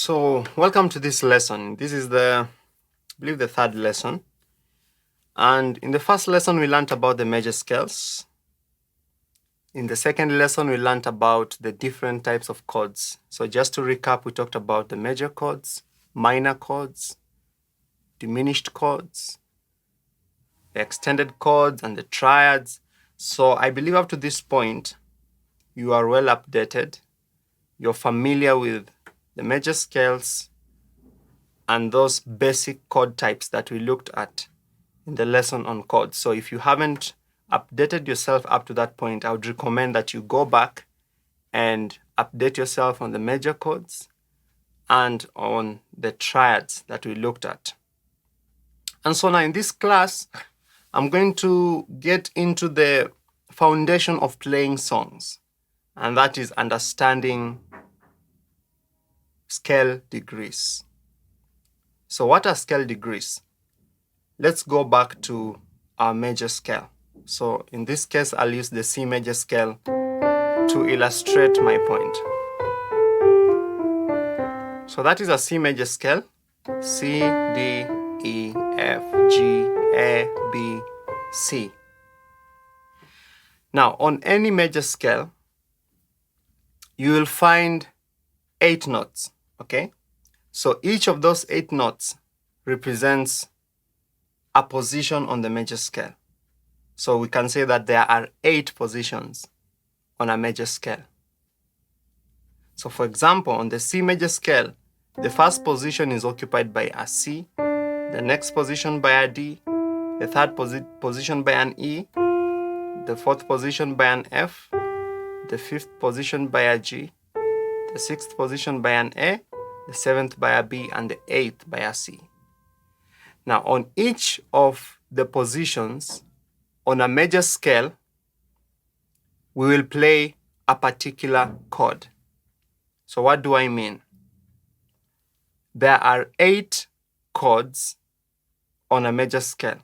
So, welcome to this lesson. This is I believe, the third lesson. And in the first lesson, we learned about the major scales. In the second lesson, we learned about the different types of chords. So just to recap, we talked about the major chords, minor chords, diminished chords, the extended chords, and the triads. So I believe up to this point, you are well updated. You're familiar with the major scales and those basic chord types that we looked at in the lesson on chords. So if you haven't updated yourself up to that point, I would recommend that you go back and update yourself on the major chords and on the triads that we looked at. And so now in this class, I'm going to get into the foundation of playing songs, and that is understanding scale degrees. So what are scale degrees? Let's go back to our major scale. So in this case, I'll use the C major scale to illustrate my point. So that is a C major scale. C, D, E, F, G, A, B, C. Now, on any major scale, you will find 8 notes, okay? So each of those 8 notes represents a position on the major scale. So we can say that there are 8 positions on a major scale. So for example, on the C major scale, the first position is occupied by a C, the next position by a D, the third position by an E, the fourth position by an F, the fifth position by a G, the sixth position by an A, the seventh by a B, and the eighth by a C. Now, on each of the positions on a major scale, we will play a particular chord. So what do I mean? There are 8 chords on a major scale.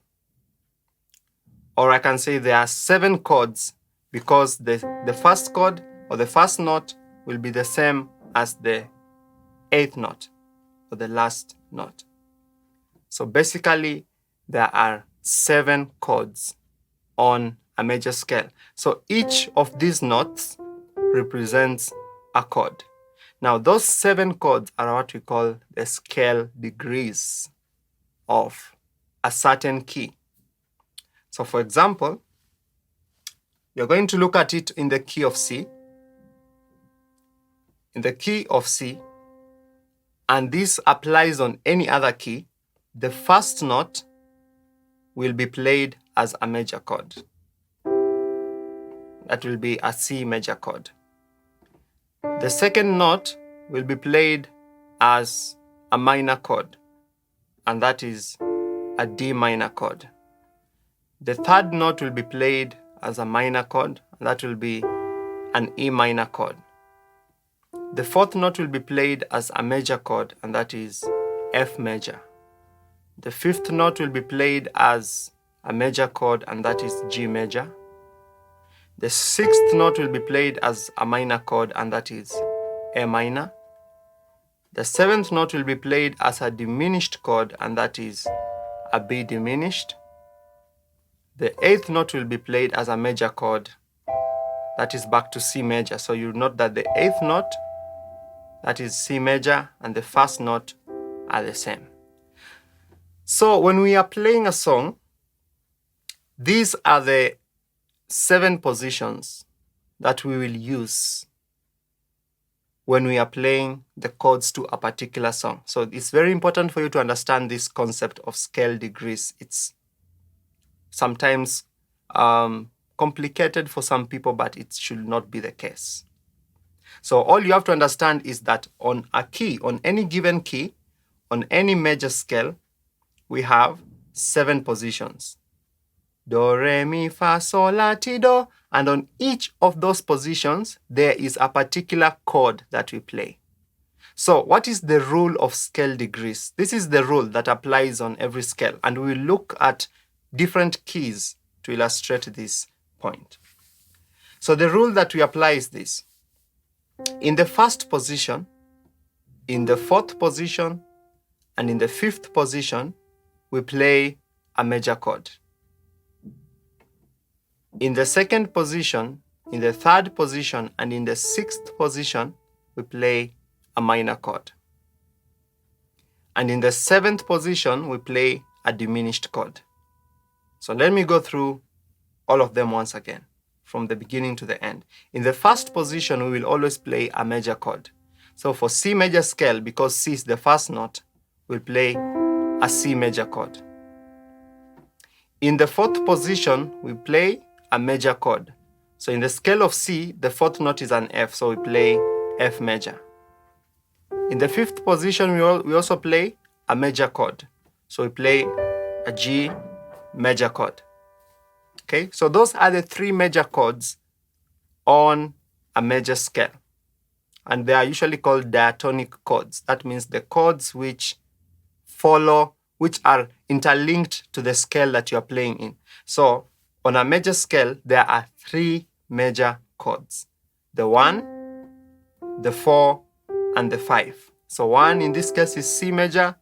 Or I can say there are 7 chords because the first chord or the first note will be the same as the 8th note or the last note. So basically, there are 7 chords on a major scale. So each of these notes represents a chord. Now, those 7 chords are what we call the scale degrees of a certain key. So for example, you're going to look at it in the key of C. In the key of C, and this applies on any other key, the first note will be played as a major chord. That will be a C major chord. The second note will be played as a minor chord, and that is a D minor chord. The third note will be played as a minor chord, and that will be an E minor chord. The fourth note will be played as a major chord, and that is F major. The fifth note will be played as a major chord, and that is G major. The sixth note will be played as a minor chord, and that is A minor. The seventh note will be played as a diminished chord, and that is a B diminished. The eighth note will be played as a major chord, that is back to C major. So you note that the eighth note, that is C major, and the first note are the same. So when we are playing a song, these are the 7 positions that we will use when we are playing the chords to a particular song. So it's very important for you to understand this concept of scale degrees. It's sometimes complicated for some people, but it should not be the case. So all you have to understand is that on a key, on any given key, on any major scale, we have 7 positions. Do, re, mi, fa, sol, la, ti, do. And on each of those positions, there is a particular chord that we play. So what is the rule of scale degrees? This is the rule that applies on every scale. And we will look at different keys to illustrate this point. So the rule that we apply is this. In the first position, In the 4th position and in the 5th position, we play a major chord. In the 2nd position, in the 3rd position, and in the 6th position, we play a minor chord. And in the 7th position, we play a diminished chord. So let me go through all of them once again, from the beginning to the end. In the 1st position, we will always play a major chord. So for C major scale, because C is the 1st note, we'll play a C major chord. In the 4th position, we play a major chord. So in the scale of C, the 4th note is an F, so we play F major. In the 5th position, we also play a major chord. So we play a G major chord. Okay, so those are the 3 major chords on a major scale. And they are usually called diatonic chords. That means the chords which are interlinked to the scale that you're playing in. So on a major scale, there are 3 major chords: the 1, the 4, and the 5. So 1 in this case is C major,